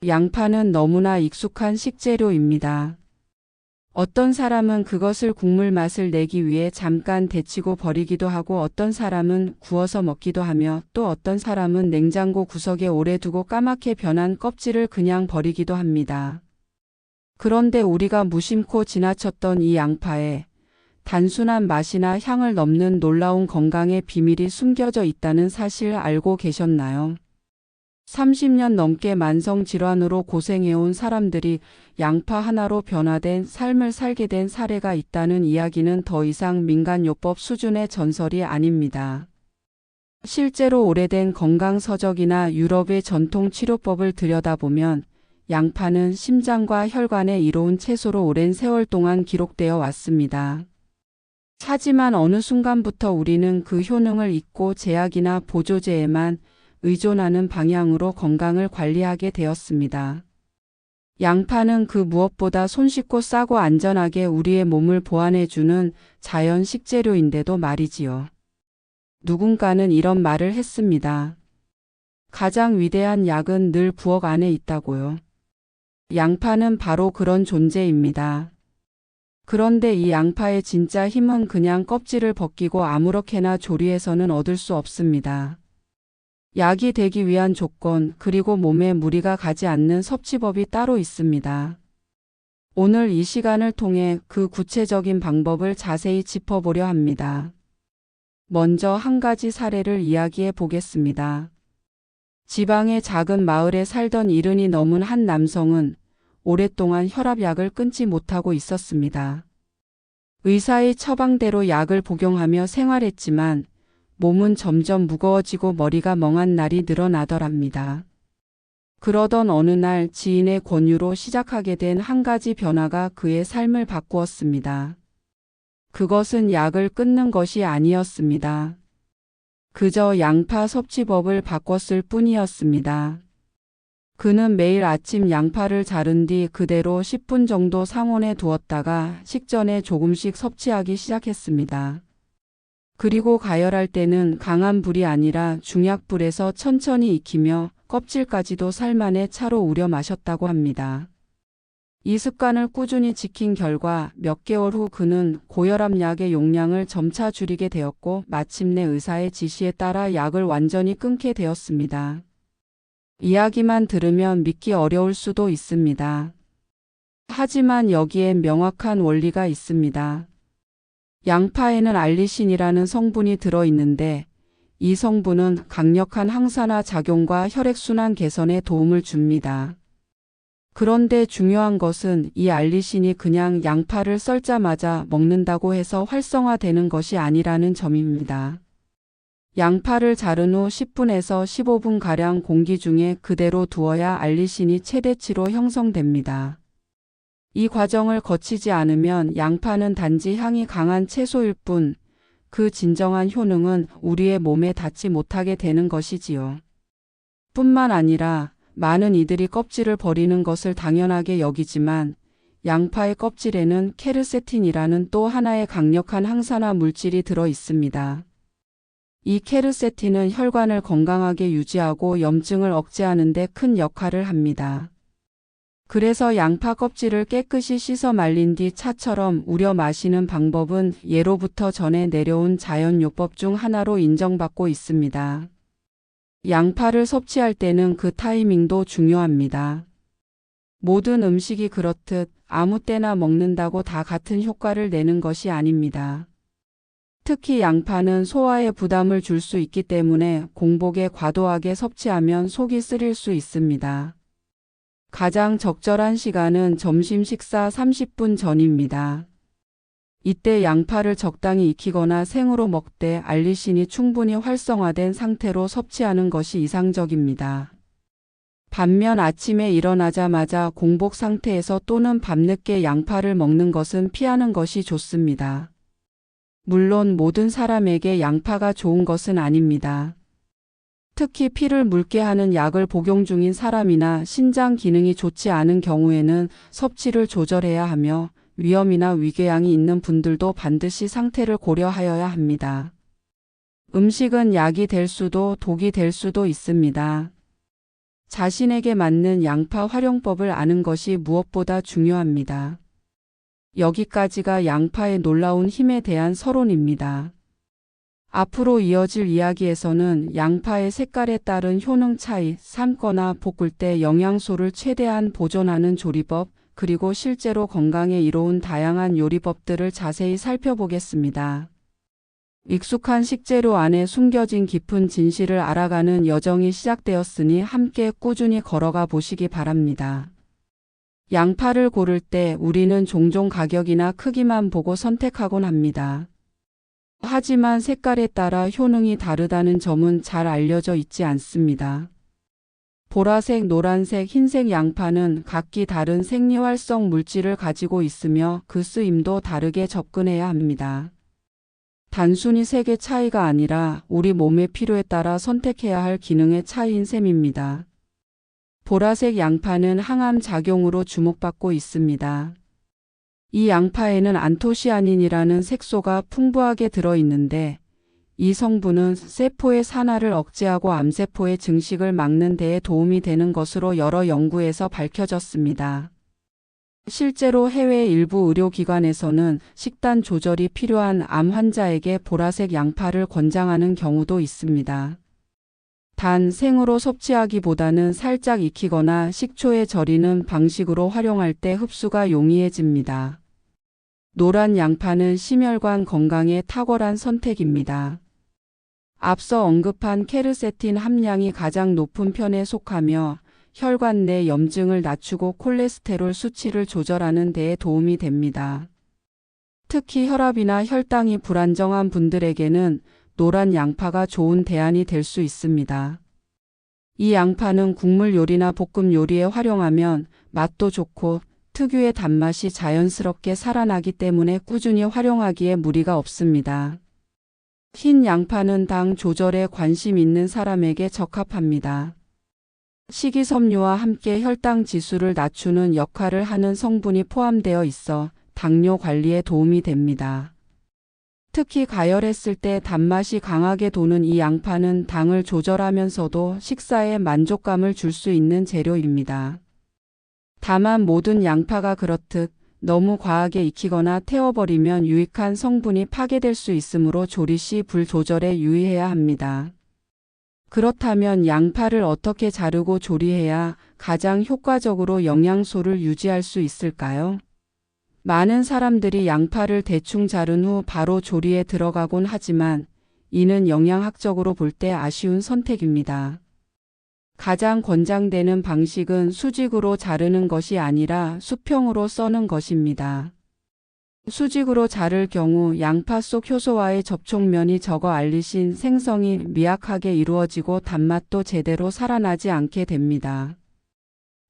양파는 너무나 익숙한 식재료입니다. 어떤 사람은 그것을 국물 맛을 내기 위해 잠깐 데치고 버리기도 하고 어떤 사람은 구워서 먹기도 하며 또 어떤 사람은 냉장고 구석에 오래 두고 까맣게 변한 껍질을 그냥 버리기도 합니다. 그런데 우리가 무심코 지나쳤던 이 양파에 단순한 맛이나 향을 넘는 놀라운 건강의 비밀이 숨겨져 있다는 사실 알고 계셨나요? 30년 넘게 만성질환으로 고생해온 사람들이 양파 하나로 변화된 삶을 살게 된 사례가 있다는 이야기는 더 이상 민간요법 수준의 전설이 아닙니다. 실제로 오래된 건강서적이나 유럽의 전통 치료법을 들여다보면 양파는 심장과 혈관에 이로운 채소로 오랜 세월 동안 기록되어 왔습니다. 하지만 어느 순간부터 우리는 그 효능을 잊고 제약이나 보조제에만 의존하는 방향으로 건강을 관리하게 되었습니다. 양파는 그 무엇보다 손쉽고 싸고 안전하게 우리의 몸을 보완해주는 자연 식재료인데도 말이지요. 누군가는 이런 말을 했습니다. 가장 위대한 약은 늘 부엌 안에 있다고요. 양파는 바로 그런 존재입니다. 그런데 이 양파의 진짜 힘은 그냥 껍질을 벗기고 아무렇게나 조리해서는 얻을 수 없습니다. 약이 되기 위한 조건 그리고 몸에 무리가 가지 않는 섭취법이 따로 있습니다. 오늘 이 시간을 통해 그 구체적인 방법을 자세히 짚어보려 합니다. 먼저 한 가지 사례를 이야기해 보겠습니다. 지방의 작은 마을에 살던 70이 넘은 한 남성은 오랫동안 혈압약을 끊지 못하고 있었습니다. 의사의 처방대로 약을 복용하며 생활했지만 몸은 점점 무거워지고 머리가 멍한 날이 늘어나더랍니다. 그러던 어느 날 지인의 권유로 시작하게 된 한 가지 변화가 그의 삶을 바꾸었습니다. 그것은 약을 끊는 것이 아니었습니다. 그저 양파 섭취법을 바꿨을 뿐이었습니다. 그는 매일 아침 양파를 자른 뒤 그대로 10분 정도 상온에 두었다가 식전에 조금씩 섭취하기 시작했습니다. 그리고 가열할 때는 강한 불이 아니라 중약불에서 천천히 익히며 껍질까지도 살만해 차로 우려 마셨다고 합니다. 이 습관을 꾸준히 지킨 결과 몇 개월 후 그는 고혈압 약의 용량을 점차 줄이게 되었고 마침내 의사의 지시에 따라 약을 완전히 끊게 되었습니다. 이야기만 들으면 믿기 어려울 수도 있습니다. 하지만 여기엔 명확한 원리가 있습니다. 양파에는 알리신이라는 성분이 들어있는데 이 성분은 강력한 항산화 작용과 혈액순환 개선에 도움을 줍니다. 그런데 중요한 것은 이 알리신이 그냥 양파를 썰자마자 먹는다고 해서 활성화되는 것이 아니라는 점입니다. 양파를 자른 후 10분에서 15분가량 공기 중에 그대로 두어야 알리신이 최대치로 형성됩니다. 이 과정을 거치지 않으면 양파는 단지 향이 강한 채소일 뿐, 그 진정한 효능은 우리의 몸에 닿지 못하게 되는 것이지요. 뿐만 아니라 많은 이들이 껍질을 버리는 것을 당연하게 여기지만 양파의 껍질에는 케르세틴이라는 또 하나의 강력한 항산화 물질이 들어 있습니다. 이 케르세틴은 혈관을 건강하게 유지하고 염증을 억제하는 데 큰 역할을 합니다. 그래서 양파 껍질을 깨끗이 씻어 말린 뒤 차처럼 우려 마시는 방법은 예로부터 전해 내려온 자연요법 중 하나로 인정받고 있습니다. 양파를 섭취할 때는 그 타이밍도 중요합니다. 모든 음식이 그렇듯 아무 때나 먹는다고 다 같은 효과를 내는 것이 아닙니다. 특히 양파는 소화에 부담을 줄 수 있기 때문에 공복에 과도하게 섭취하면 속이 쓰릴 수 있습니다. 가장 적절한 시간은 점심 식사 30분 전입니다. 이때 양파를 적당히 익히거나 생으로 먹되 알리신이 충분히 활성화된 상태로 섭취하는 것이 이상적입니다. 반면 아침에 일어나자마자 공복 상태에서 또는 밤늦게 양파를 먹는 것은 피하는 것이 좋습니다. 물론 모든 사람에게 양파가 좋은 것은 아닙니다. 특히 피를 묽게 하는 약을 복용 중인 사람이나 신장 기능이 좋지 않은 경우에는 섭취를 조절해야 하며 위염이나 위궤양이 있는 분들도 반드시 상태를 고려하여야 합니다. 음식은 약이 될 수도 독이 될 수도 있습니다. 자신에게 맞는 양파 활용법을 아는 것이 무엇보다 중요합니다. 여기까지가 양파의 놀라운 힘에 대한 서론입니다. 앞으로 이어질 이야기에서는 양파의 색깔에 따른 효능 차이, 삶거나 볶을 때 영양소를 최대한 보존하는 조리법, 그리고 실제로 건강에 이로운 다양한 요리법들을 자세히 살펴보겠습니다. 익숙한 식재료 안에 숨겨진 깊은 진실을 알아가는 여정이 시작되었으니 함께 꾸준히 걸어가 보시기 바랍니다. 양파를 고를 때 우리는 종종 가격이나 크기만 보고 선택하곤 합니다. 하지만 색깔에 따라 효능이 다르다는 점은 잘 알려져 있지 않습니다. 보라색, 노란색, 흰색 양파는 각기 다른 생리활성 물질을 가지고 있으며 그 쓰임도 다르게 접근해야 합니다. 단순히 색의 차이가 아니라 우리 몸의 필요에 따라 선택해야 할 기능의 차이인 셈입니다. 보라색 양파는 항암 작용으로 주목받고 있습니다. 이 양파에는 안토시아닌이라는 색소가 풍부하게 들어있는데 이 성분은 세포의 산화를 억제하고 암세포의 증식을 막는 데에 도움이 되는 것으로 여러 연구에서 밝혀졌습니다. 실제로 해외 일부 의료기관에서는 식단 조절이 필요한 암 환자에게 보라색 양파를 권장하는 경우도 있습니다. 단 생으로 섭취하기보다는 살짝 익히거나 식초에 절이는 방식으로 활용할 때 흡수가 용이해집니다. 노란 양파는 심혈관 건강에 탁월한 선택입니다. 앞서 언급한 케르세틴 함량이 가장 높은 편에 속하며 혈관 내 염증을 낮추고 콜레스테롤 수치를 조절하는 데에 도움이 됩니다. 특히 혈압이나 혈당이 불안정한 분들에게는 노란 양파가 좋은 대안이 될 수 있습니다. 이 양파는 국물 요리나 볶음 요리에 활용하면 맛도 좋고 특유의 단맛이 자연스럽게 살아나기 때문에 꾸준히 활용하기에 무리가 없습니다. 흰 양파는 당 조절에 관심 있는 사람에게 적합합니다. 식이섬유와 함께 혈당 지수를 낮추는 역할을 하는 성분이 포함되어 있어 당뇨 관리에 도움이 됩니다. 특히 가열했을 때 단맛이 강하게 도는 이 양파는 당을 조절하면서도 식사에 만족감을 줄 수 있는 재료입니다. 다만 모든 양파가 그렇듯 너무 과하게 익히거나 태워버리면 유익한 성분이 파괴될 수 있으므로 조리 시 불 조절에 유의해야 합니다. 그렇다면 양파를 어떻게 자르고 조리해야 가장 효과적으로 영양소를 유지할 수 있을까요? 많은 사람들이 양파를 대충 자른 후 바로 조리에 들어가곤 하지만 이는 영양학적으로 볼 때 아쉬운 선택입니다. 가장 권장되는 방식은 수직으로 자르는 것이 아니라 수평으로 써는 것입니다. 수직으로 자를 경우 양파 속 효소와의 접촉면이 적어 알리신 생성이 미약하게 이루어지고 단맛도 제대로 살아나지 않게 됩니다.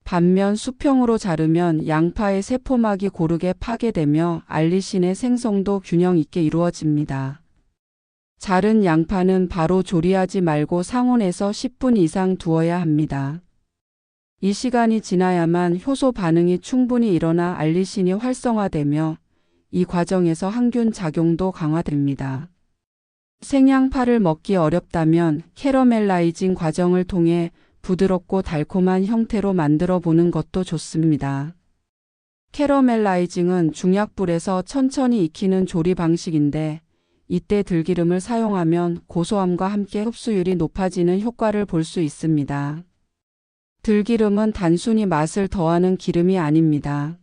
반면 수평으로 자르면 양파의 세포막이 고르게 파괴되며 알리신의 생성도 균형 있게 이루어집니다. 자른 양파는 바로 조리하지 말고 상온에서 10분 이상 두어야 합니다. 이 시간이 지나야만 효소 반응이 충분히 일어나 알리신이 활성화되며 이 과정에서 항균 작용도 강화됩니다. 생양파를 먹기 어렵다면 캐러멜라이징 과정을 통해 부드럽고 달콤한 형태로 만들어 보는 것도 좋습니다. 캐러멜라이징은 중약불에서 천천히 익히는 조리 방식인데 이때 들기름을 사용하면 고소함과 함께 흡수율이 높아지는 효과를 볼 수 있습니다. 들기름은 단순히 맛을 더하는 기름이 아닙니다.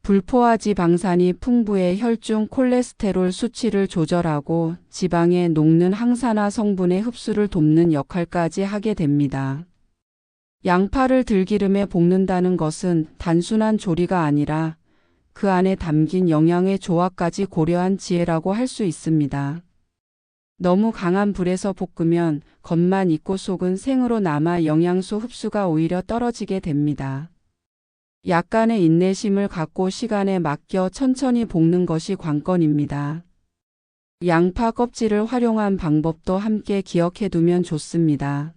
불포화 지방산이 풍부해 혈중 콜레스테롤 수치를 조절하고 지방에 녹는 항산화 성분의 흡수를 돕는 역할까지 하게 됩니다. 양파를 들기름에 볶는다는 것은 단순한 조리가 아니라 그 안에 담긴 영양의 조화까지 고려한 지혜라고 할 수 있습니다. 너무 강한 불에서 볶으면 겉만 익고 속은 생으로 남아 영양소 흡수가 오히려 떨어지게 됩니다. 약간의 인내심을 갖고 시간에 맡겨 천천히 볶는 것이 관건입니다. 양파 껍질을 활용한 방법도 함께 기억해 두면 좋습니다.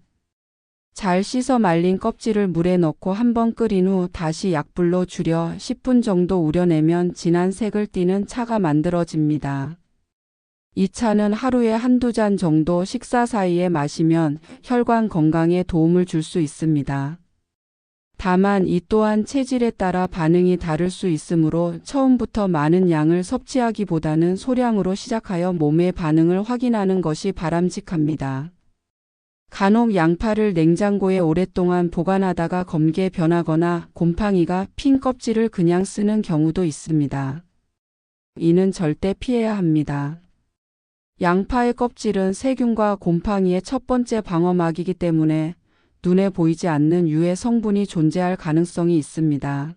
잘 씻어 말린 껍질을 물에 넣고 한번 끓인 후 다시 약불로 줄여 10분 정도 우려내면 진한 색을 띠는 차가 만들어집니다. 이 차는 하루에 한두 잔 정도 식사 사이에 마시면 혈관 건강에 도움을 줄 수 있습니다. 다만 이 또한 체질에 따라 반응이 다를 수 있으므로 처음부터 많은 양을 섭취하기보다는 소량으로 시작하여 몸의 반응을 확인하는 것이 바람직합니다. 간혹 양파를 냉장고에 오랫동안 보관하다가 검게 변하거나 곰팡이가 핀 껍질을 그냥 쓰는 경우도 있습니다. 이는 절대 피해야 합니다. 양파의 껍질은 세균과 곰팡이의 첫 번째 방어막이기 때문에 눈에 보이지 않는 유해 성분이 존재할 가능성이 있습니다.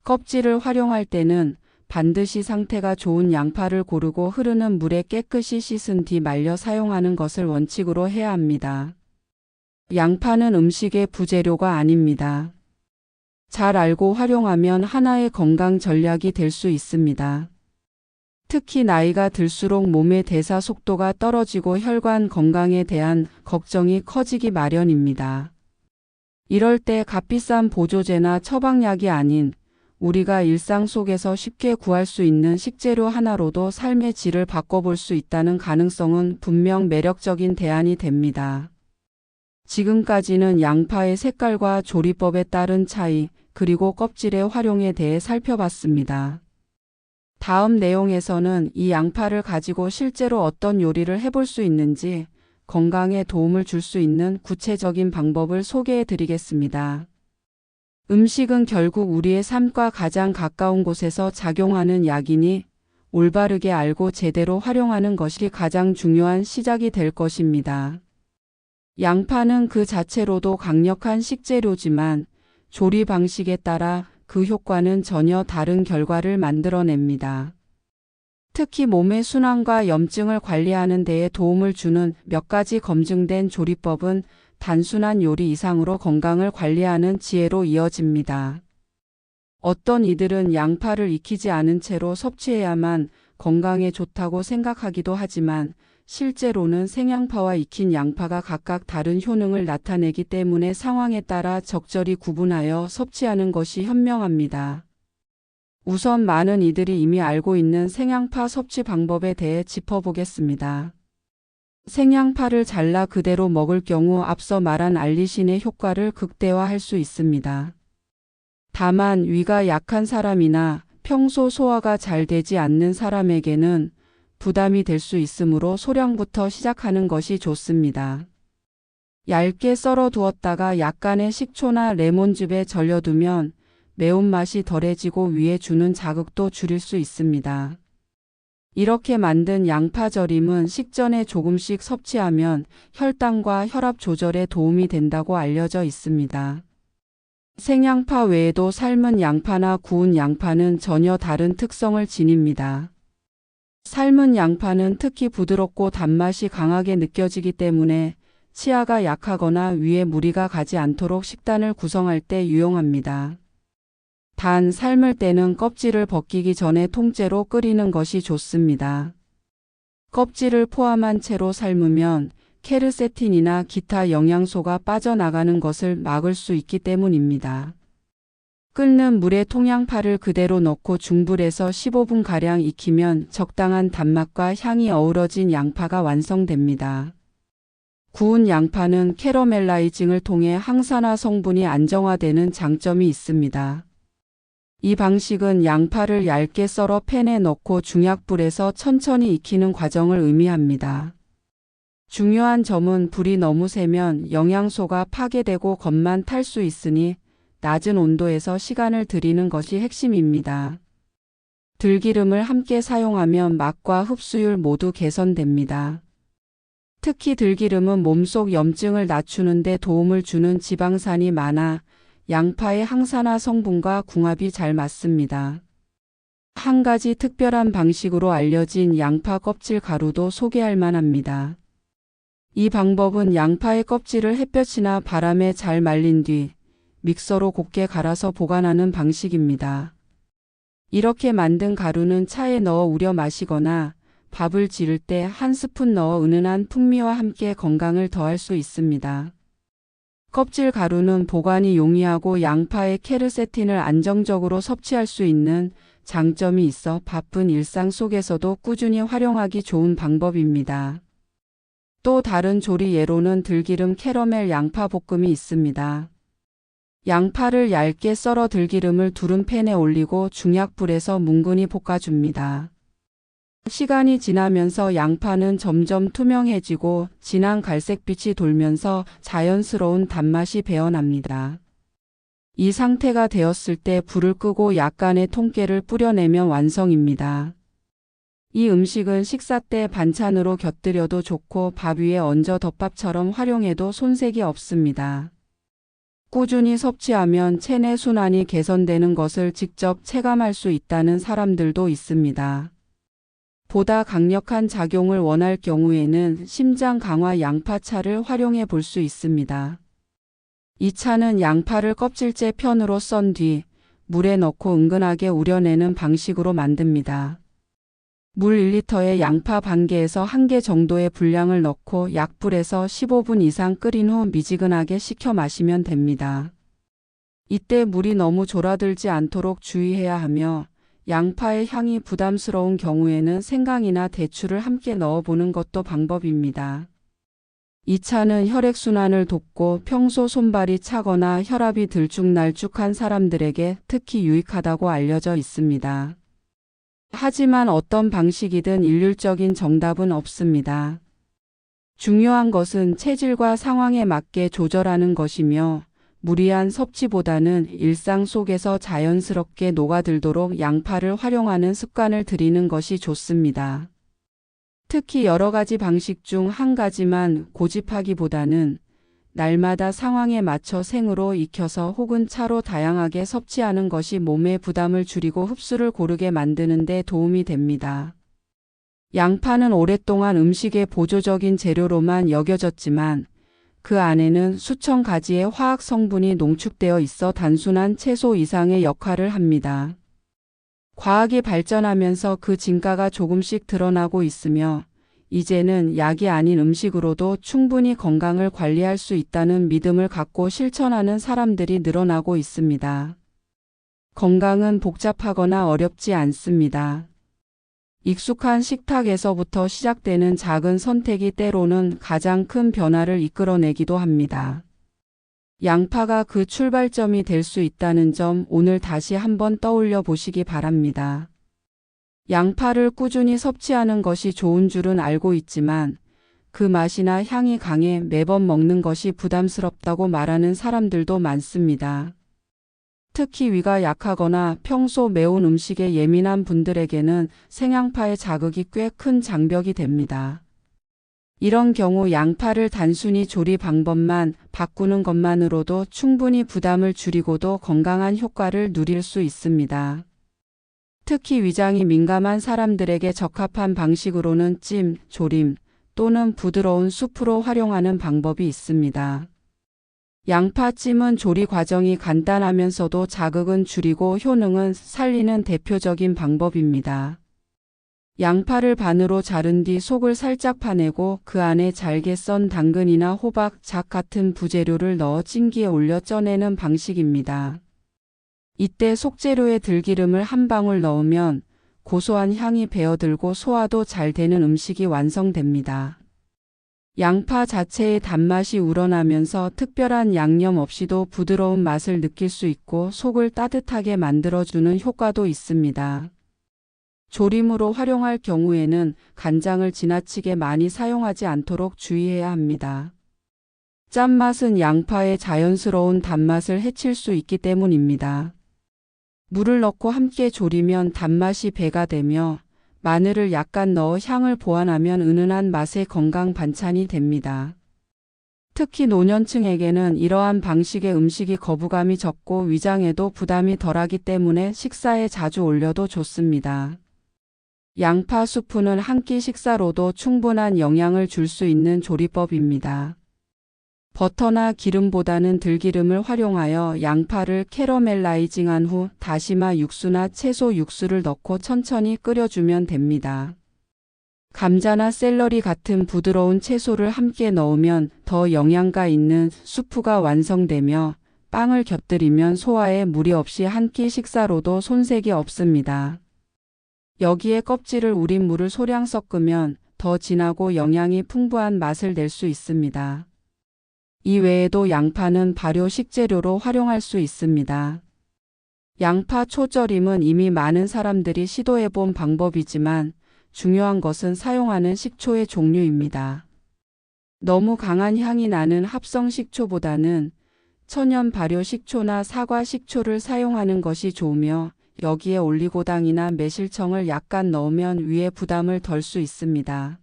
껍질을 활용할 때는 반드시 상태가 좋은 양파를 고르고 흐르는 물에 깨끗이 씻은 뒤 말려 사용하는 것을 원칙으로 해야 합니다. 양파는 음식의 부재료가 아닙니다. 잘 알고 활용하면 하나의 건강 전략이 될 수 있습니다. 특히 나이가 들수록 몸의 대사 속도가 떨어지고 혈관 건강에 대한 걱정이 커지기 마련입니다. 이럴 때 값비싼 보조제나 처방약이 아닌 우리가 일상 속에서 쉽게 구할 수 있는 식재료 하나로도 삶의 질을 바꿔볼 수 있다는 가능성은 분명 매력적인 대안이 됩니다. 지금까지는 양파의 색깔과 조리법에 따른 차이, 그리고 껍질의 활용에 대해 살펴봤습니다. 다음 내용에서는 이 양파를 가지고 실제로 어떤 요리를 해볼 수 있는지, 건강에 도움을 줄 수 있는 구체적인 방법을 소개해 드리겠습니다. 음식은 결국 우리의 삶과 가장 가까운 곳에서 작용하는 약이니 올바르게 알고 제대로 활용하는 것이 가장 중요한 시작이 될 것입니다. 양파는 그 자체로도 강력한 식재료지만 조리 방식에 따라 그 효과는 전혀 다른 결과를 만들어냅니다. 특히 몸의 순환과 염증을 관리하는 데에 도움을 주는 몇 가지 검증된 조리법은 단순한 요리 이상으로 건강을 관리하는 지혜로 이어집니다. 어떤 이들은 양파를 익히지 않은 채로 섭취해야만 건강에 좋다고 생각하기도 하지만 실제로는 생양파와 익힌 양파가 각각 다른 효능을 나타내기 때문에 상황에 따라 적절히 구분하여 섭취하는 것이 현명합니다. 우선 많은 이들이 이미 알고 있는 생양파 섭취 방법에 대해 짚어보겠습니다. 생양파를 잘라 그대로 먹을 경우 앞서 말한 알리신의 효과를 극대화할 수 있습니다. 다만 위가 약한 사람이나 평소 소화가 잘 되지 않는 사람에게는 부담이 될 수 있으므로 소량부터 시작하는 것이 좋습니다. 얇게 썰어 두었다가 약간의 식초나 레몬즙에 절여두면 매운맛이 덜해지고 위에 주는 자극도 줄일 수 있습니다. 이렇게 만든 양파절임은 식전에 조금씩 섭취하면 혈당과 혈압 조절에 도움이 된다고 알려져 있습니다. 생양파 외에도 삶은 양파나 구운 양파는 전혀 다른 특성을 지닙니다. 삶은 양파는 특히 부드럽고 단맛이 강하게 느껴지기 때문에 치아가 약하거나 위에 무리가 가지 않도록 식단을 구성할 때 유용합니다. 단 삶을 때는 껍질을 벗기기 전에 통째로 끓이는 것이 좋습니다. 껍질을 포함한 채로 삶으면 케르세틴이나 기타 영양소가 빠져나가는 것을 막을 수 있기 때문입니다. 끓는 물에 통양파를 그대로 넣고 중불에서 15분가량 익히면 적당한 단맛과 향이 어우러진 양파가 완성됩니다. 구운 양파는 캐러멜라이징을 통해 항산화 성분이 안정화되는 장점이 있습니다. 이 방식은 양파를 얇게 썰어 팬에 넣고 중약불에서 천천히 익히는 과정을 의미합니다. 중요한 점은 불이 너무 세면 영양소가 파괴되고 겉만 탈 수 있으니 낮은 온도에서 시간을 들이는 것이 핵심입니다. 들기름을 함께 사용하면 맛과 흡수율 모두 개선됩니다. 특히 들기름은 몸속 염증을 낮추는 데 도움을 주는 지방산이 많아 양파의 항산화 성분과 궁합이 잘 맞습니다. 한 가지 특별한 방식으로 알려진 양파 껍질 가루도 소개할 만합니다. 이 방법은 양파의 껍질을 햇볕이나 바람에 잘 말린 뒤 믹서로 곱게 갈아서 보관하는 방식입니다. 이렇게 만든 가루는 차에 넣어 우려 마시거나 밥을 지을 때 한 스푼 넣어 은은한 풍미와 함께 건강을 더할 수 있습니다. 껍질 가루는 보관이 용이하고 양파의 케르세틴을 안정적으로 섭취할 수 있는 장점이 있어 바쁜 일상 속에서도 꾸준히 활용하기 좋은 방법입니다. 또 다른 조리 예로는 들기름 캐러멜 양파 볶음이 있습니다. 양파를 얇게 썰어 들기름을 두른 팬에 올리고 중약불에서 뭉근히 볶아줍니다. 시간이 지나면서 양파는 점점 투명해지고 진한 갈색빛이 돌면서 자연스러운 단맛이 배어납니다. 이 상태가 되었을 때 불을 끄고 약간의 통깨를 뿌려내면 완성입니다. 이 음식은 식사 때 반찬으로 곁들여도 좋고 밥 위에 얹어 덮밥처럼 활용해도 손색이 없습니다. 꾸준히 섭취하면 체내 순환이 개선되는 것을 직접 체감할 수 있다는 사람들도 있습니다. 보다 강력한 작용을 원할 경우에는 심장 강화 양파차를 활용해 볼 수 있습니다. 이 차는 양파를 껍질째 편으로 썬 뒤 물에 넣고 은근하게 우려내는 방식으로 만듭니다. 물 1리터에 양파 반 개에서 1개 정도의 분량을 넣고 약불에서 15분 이상 끓인 후 미지근하게 식혀 마시면 됩니다. 이때 물이 너무 졸아들지 않도록 주의해야 하며 양파의 향이 부담스러운 경우에는 생강이나 대추를 함께 넣어보는 것도 방법입니다. 이 차는 혈액순환을 돕고 평소 손발이 차거나 혈압이 들쭉날쭉한 사람들에게 특히 유익하다고 알려져 있습니다. 하지만 어떤 방식이든 일률적인 정답은 없습니다. 중요한 것은 체질과 상황에 맞게 조절하는 것이며 무리한 섭취보다는 일상 속에서 자연스럽게 녹아들도록 양파를 활용하는 습관을 들이는 것이 좋습니다. 특히 여러 가지 방식 중 한 가지만 고집하기보다는 날마다 상황에 맞춰 생으로 익혀서 혹은 차로 다양하게 섭취하는 것이 몸의 부담을 줄이고 흡수를 고르게 만드는 데 도움이 됩니다. 양파는 오랫동안 음식의 보조적인 재료로만 여겨졌지만 그 안에는 수천 가지의 화학 성분이 농축되어 있어 단순한 채소 이상의 역할을 합니다. 과학이 발전하면서 그 진가가 조금씩 드러나고 있으며 이제는 약이 아닌 음식으로도 충분히 건강을 관리할 수 있다는 믿음을 갖고 실천하는 사람들이 늘어나고 있습니다. 건강은 복잡하거나 어렵지 않습니다. 익숙한 식탁에서부터 시작되는 작은 선택이 때로는 가장 큰 변화를 이끌어내기도 합니다. 양파가 그 출발점이 될 수 있다는 점 오늘 다시 한번 떠올려 보시기 바랍니다. 양파를 꾸준히 섭취하는 것이 좋은 줄은 알고 있지만 그 맛이나 향이 강해 매번 먹는 것이 부담스럽다고 말하는 사람들도 많습니다. 특히 위가 약하거나 평소 매운 음식에 예민한 분들에게는 생양파의 자극이 꽤 큰 장벽이 됩니다. 이런 경우 양파를 단순히 조리 방법만 바꾸는 것만으로도 충분히 부담을 줄이고도 건강한 효과를 누릴 수 있습니다. 특히 위장이 민감한 사람들에게 적합한 방식으로는 찜, 조림 또는 부드러운 수프로 활용하는 방법이 있습니다. 양파찜은 조리 과정이 간단하면서도 자극은 줄이고 효능은 살리는 대표적인 방법입니다. 양파를 반으로 자른 뒤 속을 살짝 파내고 그 안에 잘게 썬 당근이나 호박, 잣 같은 부재료를 넣어 찜기에 올려 쪄내는 방식입니다. 이때 속재료에 들기름을 한 방울 넣으면 고소한 향이 배어들고 소화도 잘 되는 음식이 완성됩니다. 양파 자체의 단맛이 우러나면서 특별한 양념 없이도 부드러운 맛을 느낄 수 있고 속을 따뜻하게 만들어주는 효과도 있습니다. 조림으로 활용할 경우에는 간장을 지나치게 많이 사용하지 않도록 주의해야 합니다. 짠맛은 양파의 자연스러운 단맛을 해칠 수 있기 때문입니다. 물을 넣고 함께 졸이면 단맛이 배가 되며 마늘을 약간 넣어 향을 보완하면 은은한 맛의 건강 반찬이 됩니다. 특히 노년층에게는 이러한 방식의 음식이 거부감이 적고 위장에도 부담이 덜하기 때문에 식사에 자주 올려도 좋습니다. 양파 수프는 한 끼 식사로도 충분한 영양을 줄 수 있는 조리법입니다. 버터나 기름보다는 들기름을 활용하여 양파를 캐러멜라이징한 후 다시마 육수나 채소 육수를 넣고 천천히 끓여주면 됩니다. 감자나 샐러리 같은 부드러운 채소를 함께 넣으면 더 영양가 있는 수프가 완성되며 빵을 곁들이면 소화에 무리 없이 한 끼 식사로도 손색이 없습니다. 여기에 껍질을 우린 물을 소량 섞으면 더 진하고 영양이 풍부한 맛을 낼 수 있습니다. 이 외에도 양파는 발효 식재료로 활용할 수 있습니다. 양파 초절임은 이미 많은 사람들이 시도해본 방법이지만 중요한 것은 사용하는 식초의 종류입니다. 너무 강한 향이 나는 합성 식초보다는 천연 발효 식초나 사과 식초를 사용하는 것이 좋으며 여기에 올리고당이나 매실청을 약간 넣으면 위에 부담을 덜 수 있습니다.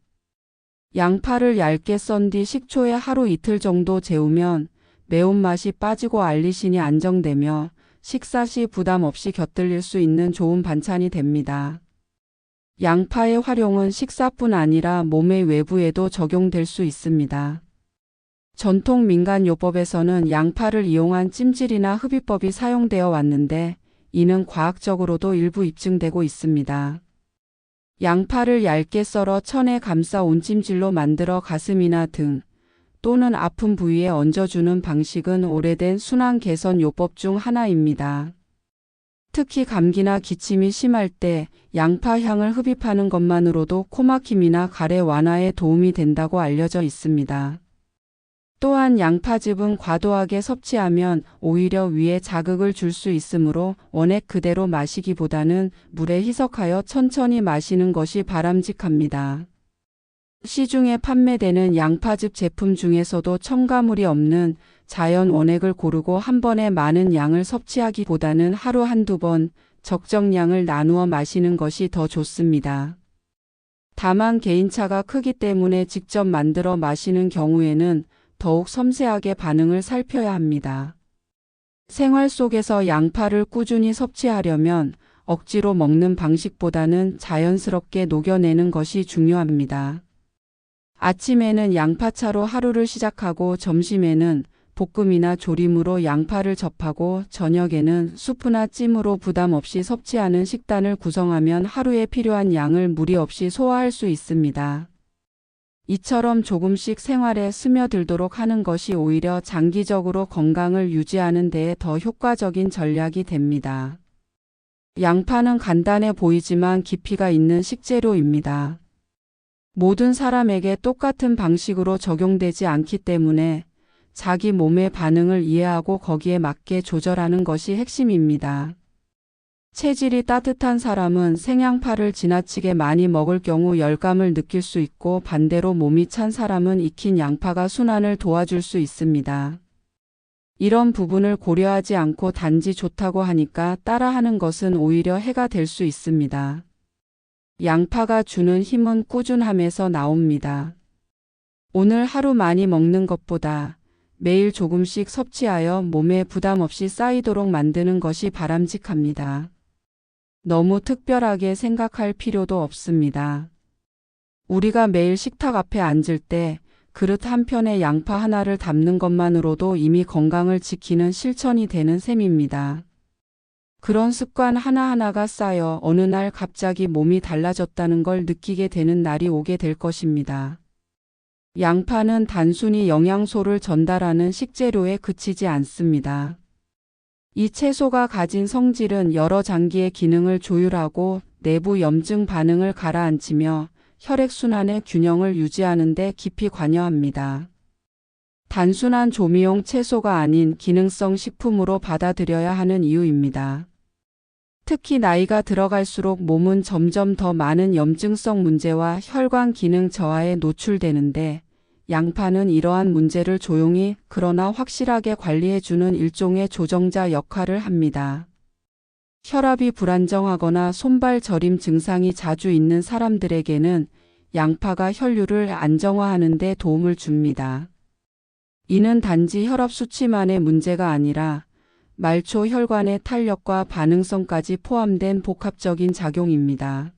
양파를 얇게 썬 뒤 식초에 하루 이틀 정도 재우면 매운맛이 빠지고 알리신이 안정되며 식사 시 부담 없이 곁들일 수 있는 좋은 반찬이 됩니다. 양파의 활용은 식사뿐 아니라 몸의 외부에도 적용될 수 있습니다. 전통 민간요법에서는 양파를 이용한 찜질이나 흡입법이 사용되어 왔는데 이는 과학적으로도 일부 입증되고 있습니다. 양파를 얇게 썰어 천에 감싸 온찜질로 만들어 가슴이나 등 또는 아픈 부위에 얹어주는 방식은 오래된 순환 개선 요법 중 하나입니다. 특히 감기나 기침이 심할 때 양파 향을 흡입하는 것만으로도 코막힘이나 가래 완화에 도움이 된다고 알려져 있습니다. 또한 양파즙은 과도하게 섭취하면 오히려 위에 자극을 줄 수 있으므로 원액 그대로 마시기보다는 물에 희석하여 천천히 마시는 것이 바람직합니다. 시중에 판매되는 양파즙 제품 중에서도 첨가물이 없는 자연 원액을 고르고 한 번에 많은 양을 섭취하기보다는 하루 한두 번 적정량을 나누어 마시는 것이 더 좋습니다. 다만 개인차가 크기 때문에 직접 만들어 마시는 경우에는 더욱 섬세하게 반응을 살펴야 합니다. 생활 속에서 양파를 꾸준히 섭취하려면 억지로 먹는 방식보다는 자연스럽게 녹여내는 것이 중요합니다. 아침에는 양파차로 하루를 시작하고 점심에는 볶음이나 조림으로 양파를 접하고 저녁에는 수프나 찜으로 부담 없이 섭취하는 식단을 구성하면 하루에 필요한 양을 무리 없이 소화할 수 있습니다. 이처럼 조금씩 생활에 스며들도록 하는 것이 오히려 장기적으로 건강을 유지하는 데에 더 효과적인 전략이 됩니다. 양파는 간단해 보이지만 깊이가 있는 식재료입니다. 모든 사람에게 똑같은 방식으로 적용되지 않기 때문에 자기 몸의 반응을 이해하고 거기에 맞게 조절하는 것이 핵심입니다. 체질이 따뜻한 사람은 생양파를 지나치게 많이 먹을 경우 열감을 느낄 수 있고 반대로 몸이 찬 사람은 익힌 양파가 순환을 도와줄 수 있습니다. 이런 부분을 고려하지 않고 단지 좋다고 하니까 따라하는 것은 오히려 해가 될 수 있습니다. 양파가 주는 힘은 꾸준함에서 나옵니다. 오늘 하루 많이 먹는 것보다 매일 조금씩 섭취하여 몸에 부담 없이 쌓이도록 만드는 것이 바람직합니다. 너무 특별하게 생각할 필요도 없습니다. 우리가 매일 식탁 앞에 앉을 때 그릇 한편에 양파 하나를 담는 것만으로도 이미 건강을 지키는 실천이 되는 셈입니다. 그런 습관 하나하나가 쌓여 어느 날 갑자기 몸이 달라졌다는 걸 느끼게 되는 날이 오게 될 것입니다. 양파는 단순히 영양소를 전달하는 식재료에 그치지 않습니다. 이 채소가 가진 성질은 여러 장기의 기능을 조율하고 내부 염증 반응을 가라앉히며 혈액순환의 균형을 유지하는 데 깊이 관여합니다. 단순한 조미용 채소가 아닌 기능성 식품으로 받아들여야 하는 이유입니다. 특히 나이가 들어갈수록 몸은 점점 더 많은 염증성 문제와 혈관 기능 저하에 노출되는데 양파는 이러한 문제를 조용히 그러나 확실하게 관리해주는 일종의 조정자 역할을 합니다. 혈압이 불안정하거나 손발 저림 증상이 자주 있는 사람들에게는 양파가 혈류를 안정화하는 데 도움을 줍니다. 이는 단지 혈압 수치만의 문제가 아니라 말초 혈관의 탄력과 반응성까지 포함된 복합적인 작용입니다.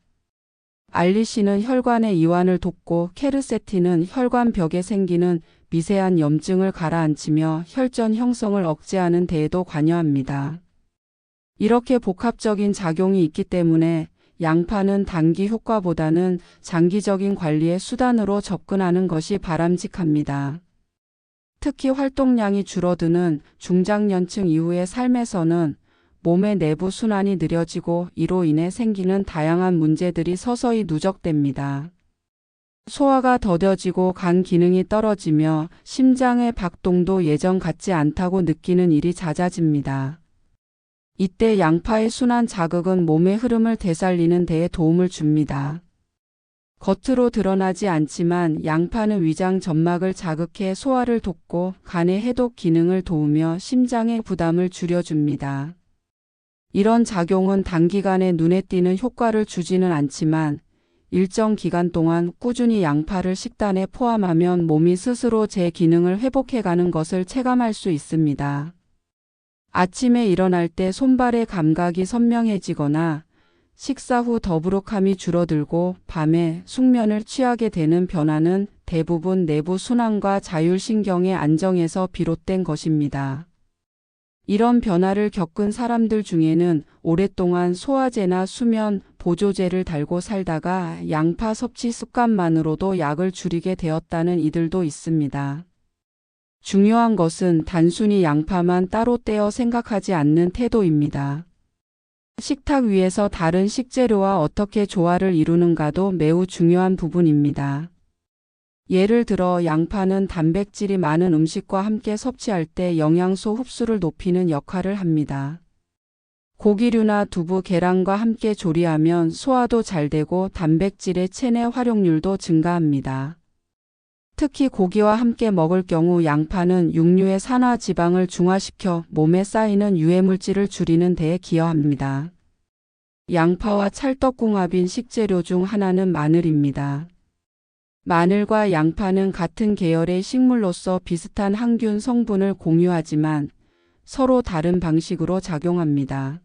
알리신은 혈관의 이완을 돕고 케르세틴은 혈관벽에 생기는 미세한 염증을 가라앉히며 혈전 형성을 억제하는 데에도 관여합니다. 이렇게 복합적인 작용이 있기 때문에 양파는 단기 효과보다는 장기적인 관리의 수단으로 접근하는 것이 바람직합니다. 특히 활동량이 줄어드는 중장년층 이후의 삶에서는 몸의 내부 순환이 느려지고 이로 인해 생기는 다양한 문제들이 서서히 누적됩니다. 소화가 더뎌지고 간 기능이 떨어지며 심장의 박동도 예전 같지 않다고 느끼는 일이 잦아집니다. 이때 양파의 순환 자극은 몸의 흐름을 되살리는 데에 도움을 줍니다. 겉으로 드러나지 않지만 양파는 위장 점막을 자극해 소화를 돕고 간의 해독 기능을 도우며 심장의 부담을 줄여줍니다. 이런 작용은 단기간에 눈에 띄는 효과를 주지는 않지만 일정 기간 동안 꾸준히 양파를 식단에 포함하면 몸이 스스로 제 기능을 회복해가는 것을 체감할 수 있습니다. 아침에 일어날 때 손발의 감각이 선명해지거나 식사 후 더부룩함이 줄어들고 밤에 숙면을 취하게 되는 변화는 대부분 내부 순환과 자율신경의 안정에서 비롯된 것입니다. 이런 변화를 겪은 사람들 중에는 오랫동안 소화제나 수면 보조제를 달고 살다가 양파 섭취 습관만으로도 약을 줄이게 되었다는 이들도 있습니다. 중요한 것은 단순히 양파만 따로 떼어 생각하지 않는 태도입니다. 식탁 위에서 다른 식재료와 어떻게 조화를 이루는가도 매우 중요한 부분입니다. 예를 들어 양파는 단백질이 많은 음식과 함께 섭취할 때 영양소 흡수를 높이는 역할을 합니다. 고기류나 두부, 계란과 함께 조리하면 소화도 잘 되고 단백질의 체내 활용률도 증가합니다. 특히 고기와 함께 먹을 경우 양파는 육류의 산화 지방을 중화시켜 몸에 쌓이는 유해물질을 줄이는 데에 기여합니다. 양파와 찰떡궁합인 식재료 중 하나는 마늘입니다. 마늘과 양파는 같은 계열의 식물로서 비슷한 항균 성분을 공유하지만 서로 다른 방식으로 작용합니다.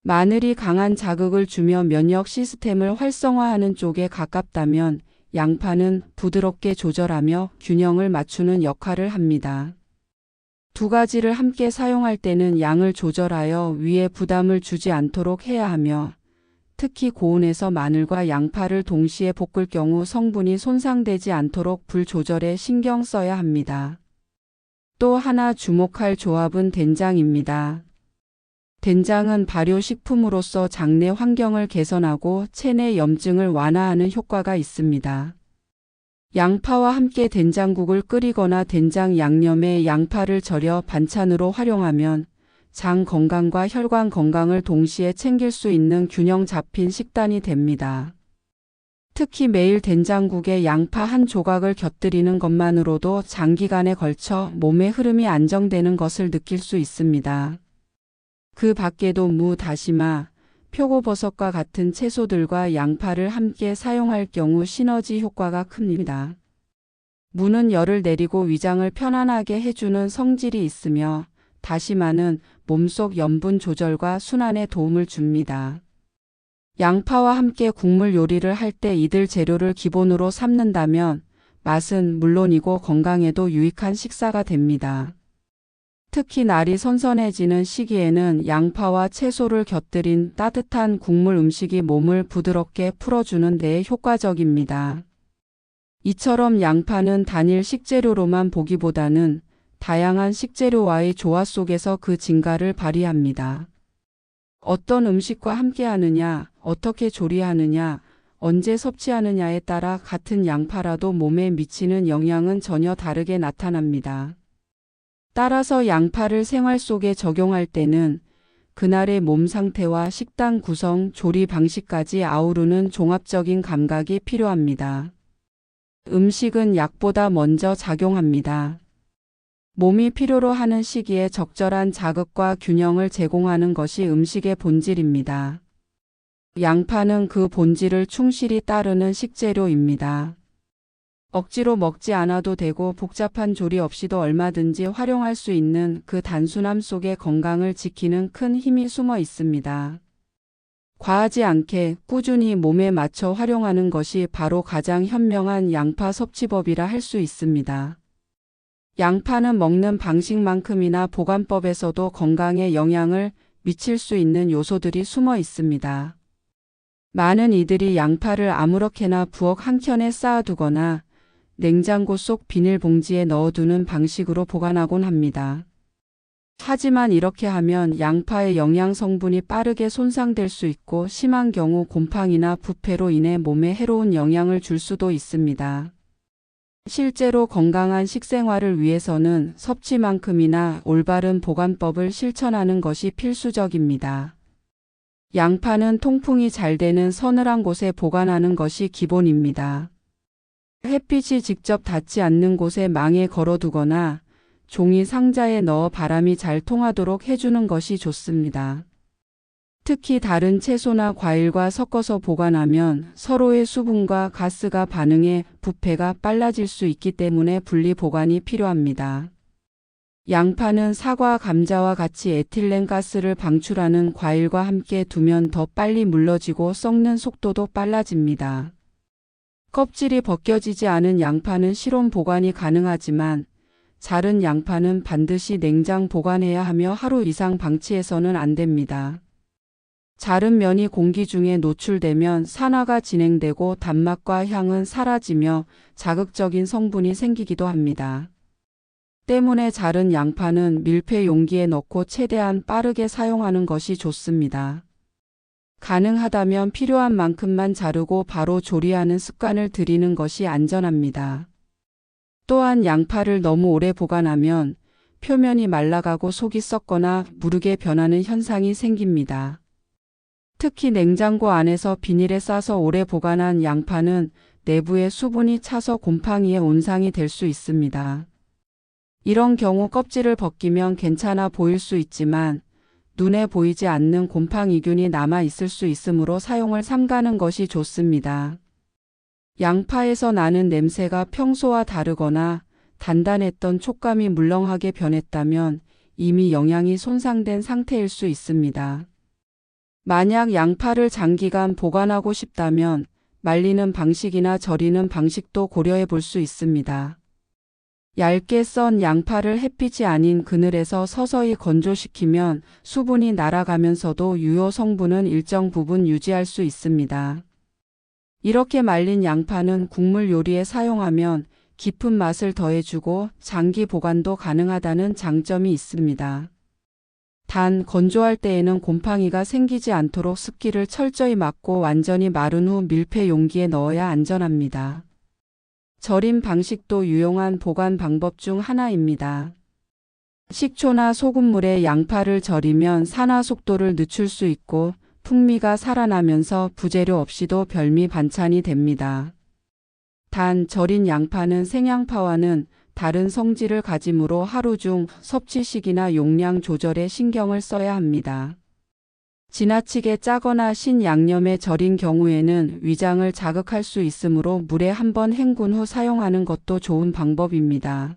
마늘이 강한 자극을 주며 면역 시스템을 활성화하는 쪽에 가깝다면 양파는 부드럽게 조절하며 균형을 맞추는 역할을 합니다. 두 가지를 함께 사용할 때는 양을 조절하여 위에 부담을 주지 않도록 해야 하며 특히 고온에서 마늘과 양파를 동시에 볶을 경우 성분이 손상되지 않도록 불 조절에 신경 써야 합니다. 또 하나 주목할 조합은 된장입니다. 된장은 발효식품으로서 장내 환경을 개선하고 체내 염증을 완화하는 효과가 있습니다. 양파와 함께 된장국을 끓이거나 된장 양념에 양파를 절여 반찬으로 활용하면 장 건강과 혈관 건강을 동시에 챙길 수 있는 균형 잡힌 식단이 됩니다. 특히 매일 된장국에 양파 한 조각을 곁들이는 것만으로도 장기간에 걸쳐 몸의 흐름이 안정되는 것을 느낄 수 있습니다. 그 밖에도 무, 다시마, 표고버섯과 같은 채소들과 양파를 함께 사용할 경우 시너지 효과가 큽니다. 무는 열을 내리고 위장을 편안하게 해주는 성질이 있으며 다시마는 몸속 염분 조절과 순환에 도움을 줍니다. 양파와 함께 국물 요리를 할 때 이들 재료를 기본으로 삼는다면 맛은 물론이고 건강에도 유익한 식사가 됩니다. 특히 날이 선선해지는 시기에는 양파와 채소를 곁들인 따뜻한 국물 음식이 몸을 부드럽게 풀어주는 데에 효과적입니다. 이처럼 양파는 단일 식재료로만 보기보다는 다양한 식재료와의 조화 속에서 그 진가를 발휘합니다. 어떤 음식과 함께 하느냐, 어떻게 조리하느냐, 언제 섭취하느냐에 따라 같은 양파라도 몸에 미치는 영향은 전혀 다르게 나타납니다. 따라서 양파를 생활 속에 적용할 때는 그날의 몸 상태와 식단 구성, 조리 방식까지 아우르는 종합적인 감각이 필요합니다. 음식은 약보다 먼저 작용합니다. 몸이 필요로 하는 시기에 적절한 자극과 균형을 제공하는 것이 음식의 본질입니다. 양파는 그 본질을 충실히 따르는 식재료입니다. 억지로 먹지 않아도 되고 복잡한 조리 없이도 얼마든지 활용할 수 있는 그 단순함 속에 건강을 지키는 큰 힘이 숨어 있습니다. 과하지 않게 꾸준히 몸에 맞춰 활용하는 것이 바로 가장 현명한 양파 섭취법이라 할 수 있습니다. 양파는 먹는 방식만큼이나 보관법에서도 건강에 영향을 미칠 수 있는 요소들이 숨어 있습니다. 많은 이들이 양파를 아무렇게나 부엌 한켠에 쌓아두거나 냉장고 속 비닐봉지에 넣어두는 방식으로 보관하곤 합니다. 하지만 이렇게 하면 양파의 영양 성분이 빠르게 손상될 수 있고 심한 경우 곰팡이나 부패로 인해 몸에 해로운 영향을 줄 수도 있습니다. 실제로 건강한 식생활을 위해서는 섭취만큼이나 올바른 보관법을 실천하는 것이 필수적입니다. 양파는 통풍이 잘 되는 서늘한 곳에 보관하는 것이 기본입니다. 햇빛이 직접 닿지 않는 곳에 망에 걸어두거나 종이 상자에 넣어 바람이 잘 통하도록 해주는 것이 좋습니다. 특히 다른 채소나 과일과 섞어서 보관하면 서로의 수분과 가스가 반응해 부패가 빨라질 수 있기 때문에 분리 보관이 필요합니다. 양파는 사과, 감자와 같이 에틸렌 가스를 방출하는 과일과 함께 두면 더 빨리 물러지고 썩는 속도도 빨라집니다. 껍질이 벗겨지지 않은 양파는 실온 보관이 가능하지만 자른 양파는 반드시 냉장 보관해야 하며 하루 이상 방치해서는 안 됩니다. 자른 면이 공기 중에 노출되면 산화가 진행되고 단맛과 향은 사라지며 자극적인 성분이 생기기도 합니다. 때문에 자른 양파는 밀폐 용기에 넣고 최대한 빠르게 사용하는 것이 좋습니다. 가능하다면 필요한 만큼만 자르고 바로 조리하는 습관을 들이는 것이 안전합니다. 또한 양파를 너무 오래 보관하면 표면이 말라가고 속이 썩거나 무르게 변하는 현상이 생깁니다. 특히 냉장고 안에서 비닐에 싸서 오래 보관한 양파는 내부에 수분이 차서 곰팡이의 온상이 될 수 있습니다. 이런 경우 껍질을 벗기면 괜찮아 보일 수 있지만 눈에 보이지 않는 곰팡이균이 남아 있을 수 있으므로 사용을 삼가는 것이 좋습니다. 양파에서 나는 냄새가 평소와 다르거나 단단했던 촉감이 물렁하게 변했다면 이미 영양이 손상된 상태일 수 있습니다. 만약 양파를 장기간 보관하고 싶다면 말리는 방식이나 절이는 방식도 고려해 볼 수 있습니다. 얇게 썬 양파를 햇빛이 아닌 그늘에서 서서히 건조시키면 수분이 날아가면서도 유효 성분은 일정 부분 유지할 수 있습니다. 이렇게 말린 양파는 국물 요리에 사용하면 깊은 맛을 더해주고 장기 보관도 가능하다는 장점이 있습니다. 단 건조할 때에는 곰팡이가 생기지 않도록 습기를 철저히 막고 완전히 마른 후 밀폐 용기에 넣어야 안전합니다. 절임 방식도 유용한 보관 방법 중 하나입니다. 식초나 소금물에 양파를 절이면 산화 속도를 늦출 수 있고 풍미가 살아나면서 부재료 없이도 별미 반찬이 됩니다. 단 절인 양파는 생양파와는 다른 성질을 가지므로 하루 중 섭취식이나 용량 조절에 신경을 써야 합니다. 지나치게 짜거나 신 양념에 절인 경우에는 위장을 자극할 수 있으므로 물에 한번 헹군 후 사용하는 것도 좋은 방법입니다.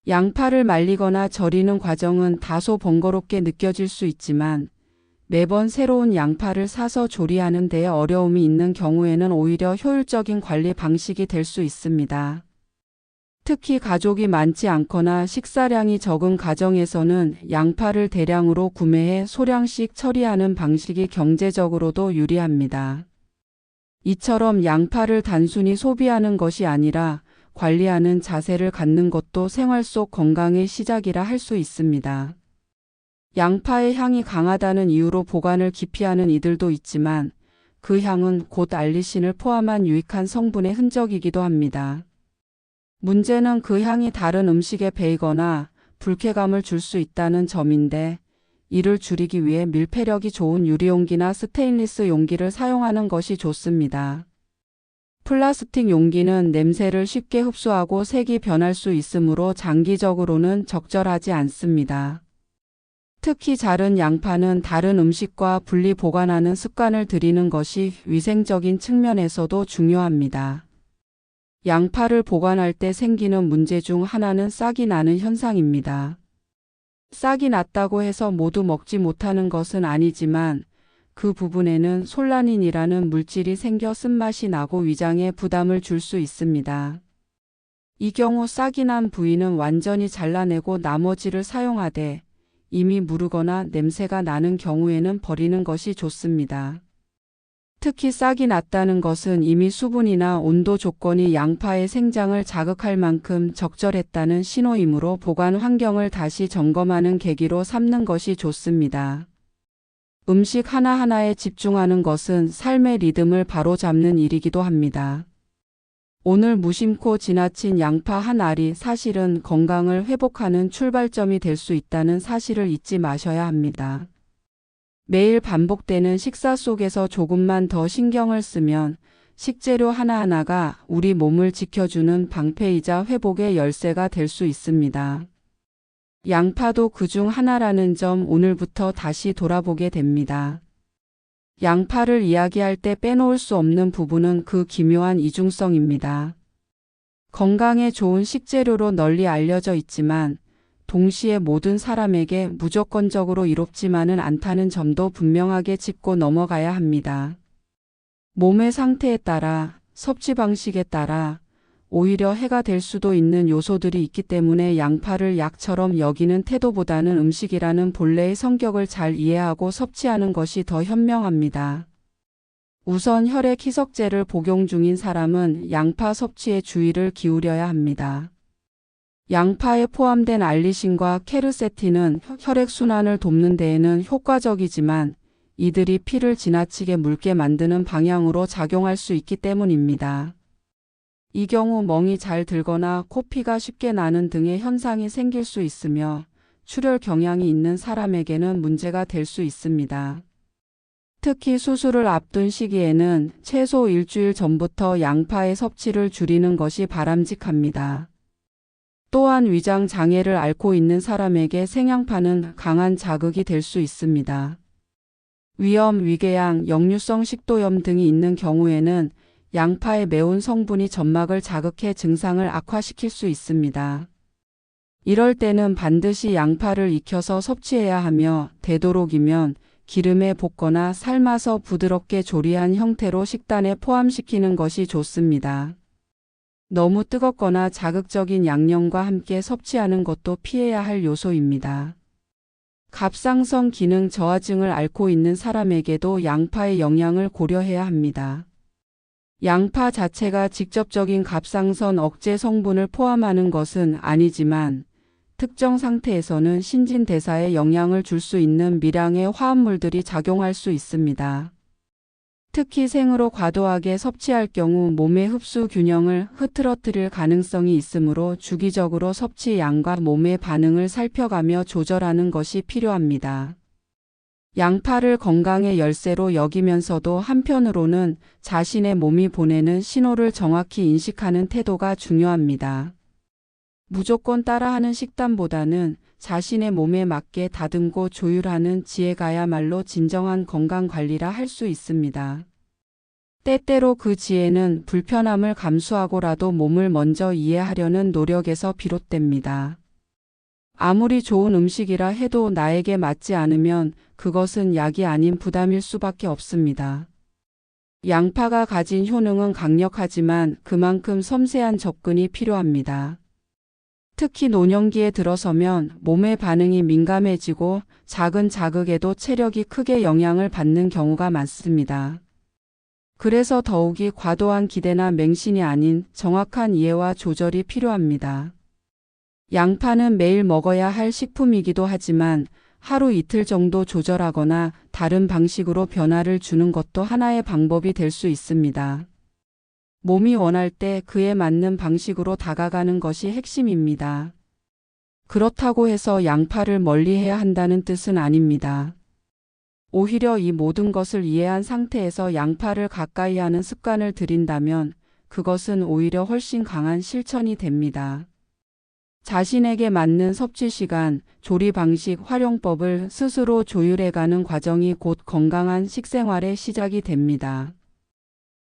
양파를 말리거나 절이는 과정은 다소 번거롭게 느껴질 수 있지만 매번 새로운 양파를 사서 조리하는 데 어려움이 있는 경우에는 오히려 효율적인 관리 방식이 될 수 있습니다. 특히 가족이 많지 않거나 식사량이 적은 가정에서는 양파를 대량으로 구매해 소량씩 처리하는 방식이 경제적으로도 유리합니다. 이처럼 양파를 단순히 소비하는 것이 아니라 관리하는 자세를 갖는 것도 생활 속 건강의 시작이라 할 수 있습니다. 양파의 향이 강하다는 이유로 보관을 기피하는 이들도 있지만 그 향은 곧 알리신을 포함한 유익한 성분의 흔적이기도 합니다. 문제는 그 향이 다른 음식에 배이거나 불쾌감을 줄 수 있다는 점인데 이를 줄이기 위해 밀폐력이 좋은 유리용기나 스테인리스 용기를 사용하는 것이 좋습니다. 플라스틱 용기는 냄새를 쉽게 흡수하고 색이 변할 수 있으므로 장기적으로는 적절하지 않습니다. 특히 자른 양파는 다른 음식과 분리 보관하는 습관을 들이는 것이 위생적인 측면에서도 중요합니다. 양파를 보관할 때 생기는 문제 중 하나는 싹이 나는 현상입니다. 싹이 났다고 해서 모두 먹지 못하는 것은 아니지만 그 부분에는 솔라닌이라는 물질이 생겨 쓴맛이 나고 위장에 부담을 줄 수 있습니다. 이 경우 싹이 난 부위는 완전히 잘라내고 나머지를 사용하되 이미 무르거나 냄새가 나는 경우에는 버리는 것이 좋습니다. 특히 싹이 났다는 것은 이미 수분이나 온도 조건이 양파의 생장을 자극할 만큼 적절했다는 신호이므로 보관 환경을 다시 점검하는 계기로 삼는 것이 좋습니다. 음식 하나하나에 집중하는 것은 삶의 리듬을 바로잡는 일이기도 합니다. 오늘 무심코 지나친 양파 한 알이 사실은 건강을 회복하는 출발점이 될 수 있다는 사실을 잊지 마셔야 합니다. 매일 반복되는 식사 속에서 조금만 더 신경을 쓰면 식재료 하나하나가 우리 몸을 지켜주는 방패이자 회복의 열쇠가 될 수 있습니다. 양파도 그중 하나라는 점 오늘부터 다시 돌아보게 됩니다. 양파를 이야기할 때 빼놓을 수 없는 부분은 그 기묘한 이중성입니다. 건강에 좋은 식재료로 널리 알려져 있지만 동시에 모든 사람에게 무조건적으로 이롭지만은 않다는 점도 분명하게 짚고 넘어가야 합니다. 몸의 상태에 따라, 섭취 방식에 따라 오히려 해가 될 수도 있는 요소들이 있기 때문에 양파를 약처럼 여기는 태도보다는 음식이라는 본래의 성격을 잘 이해하고 섭취하는 것이 더 현명합니다. 우선 혈액 희석제를 복용 중인 사람은 양파 섭취에 주의를 기울여야 합니다. 양파에 포함된 알리신과 케르세틴은 혈액순환을 돕는 데에는 효과적이지만 이들이 피를 지나치게 묽게 만드는 방향으로 작용할 수 있기 때문입니다. 이 경우 멍이 잘 들거나 코피가 쉽게 나는 등의 현상이 생길 수 있으며 출혈 경향이 있는 사람에게는 문제가 될 수 있습니다. 특히 수술을 앞둔 시기에는 최소 일주일 전부터 양파의 섭취를 줄이는 것이 바람직합니다. 또한 위장 장애를 앓고 있는 사람에게 생양파는 강한 자극이 될 수 있습니다. 위염, 위궤양, 역류성 식도염 등이 있는 경우에는 양파의 매운 성분이 점막을 자극해 증상을 악화시킬 수 있습니다. 이럴 때는 반드시 양파를 익혀서 섭취해야 하며 되도록이면 기름에 볶거나 삶아서 부드럽게 조리한 형태로 식단에 포함시키는 것이 좋습니다. 너무 뜨겁거나 자극적인 양념과 함께 섭취하는 것도 피해야 할 요소입니다. 갑상선 기능 저하증을 앓고 있는 사람에게도 양파의 영향을 고려해야 합니다. 양파 자체가 직접적인 갑상선 억제 성분을 포함하는 것은 아니지만 특정 상태에서는 신진대사에 영향을 줄 수 있는 미량의 화합물들이 작용할 수 있습니다. 특히 생으로 과도하게 섭취할 경우 몸의 흡수 균형을 흐트러뜨릴 가능성이 있으므로 주기적으로 섭취 양과 몸의 반응을 살펴가며 조절하는 것이 필요합니다. 양파를 건강의 열쇠로 여기면서도 한편으로는 자신의 몸이 보내는 신호를 정확히 인식하는 태도가 중요합니다. 무조건 따라하는 식단보다는 자신의 몸에 맞게 다듬고 조율하는 지혜가야말로 진정한 건강관리라 할 수 있습니다. 때때로 그 지혜는 불편함을 감수하고라도 몸을 먼저 이해하려는 노력에서 비롯됩니다. 아무리 좋은 음식이라 해도 나에게 맞지 않으면 그것은 약이 아닌 부담일 수밖에 없습니다. 양파가 가진 효능은 강력하지만 그만큼 섬세한 접근이 필요합니다. 특히 노년기에 들어서면 몸의 반응이 민감해지고 작은 자극에도 체력이 크게 영향을 받는 경우가 많습니다. 그래서 더욱이 과도한 기대나 맹신이 아닌 정확한 이해와 조절이 필요합니다. 양파는 매일 먹어야 할 식품이기도 하지만 하루 이틀 정도 조절하거나 다른 방식으로 변화를 주는 것도 하나의 방법이 될 수 있습니다. 몸이 원할 때 그에 맞는 방식으로 다가가는 것이 핵심입니다. 그렇다고 해서 양파를 멀리해야 한다는 뜻은 아닙니다. 오히려 이 모든 것을 이해한 상태에서 양파를 가까이 하는 습관을 들인다면 그것은 오히려 훨씬 강한 실천이 됩니다. 자신에게 맞는 섭취 시간, 조리 방식, 활용법을 스스로 조율해가는 과정이 곧 건강한 식생활의 시작이 됩니다.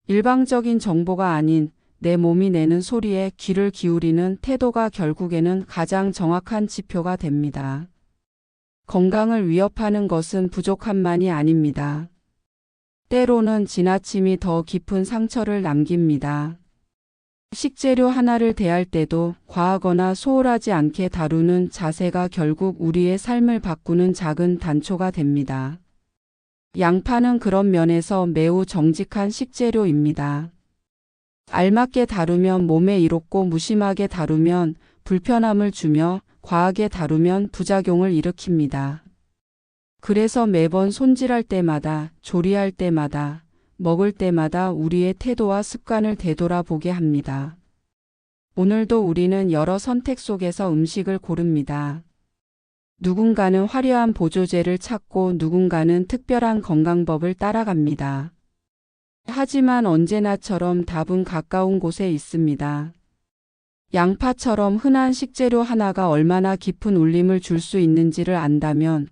일방적인 정보가 아닌 내 몸이 내는 소리에 귀를 기울이는 태도가 결국에는 가장 정확한 지표가 됩니다. 건강을 위협하는 것은 부족함만이 아닙니다. 때로는 지나침이 더 깊은 상처를 남깁니다. 식재료 하나를 대할 때도 과하거나 소홀하지 않게 다루는 자세가 결국 우리의 삶을 바꾸는 작은 단초가 됩니다. 양파는 그런 면에서 매우 정직한 식재료입니다. 알맞게 다루면 몸에 이롭고 무심하게 다루면 불편함을 주며 과하게 다루면 부작용을 일으킵니다. 그래서 매번 손질할 때마다, 조리할 때마다, 먹을 때마다 우리의 태도와 습관을 되돌아보게 합니다. 오늘도 우리는 여러 선택 속에서 음식을 고릅니다. 누군가는 화려한 보조제를 찾고 누군가는 특별한 건강법을 따라갑니다. 하지만 언제나처럼 답은 가까운 곳에 있습니다. 양파처럼 흔한 식재료 하나가 얼마나 깊은 울림을 줄 수 있는지를 안다면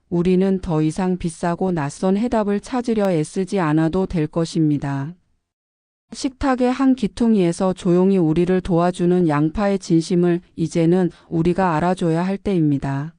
우리는 더 이상 비싸고 낯선 해답을 찾으려 애쓰지 않아도 될 것입니다. 식탁의 한 귀퉁이에서 조용히 우리를 도와주는 양파의 진심을 이제는 우리가 알아줘야 할 때입니다.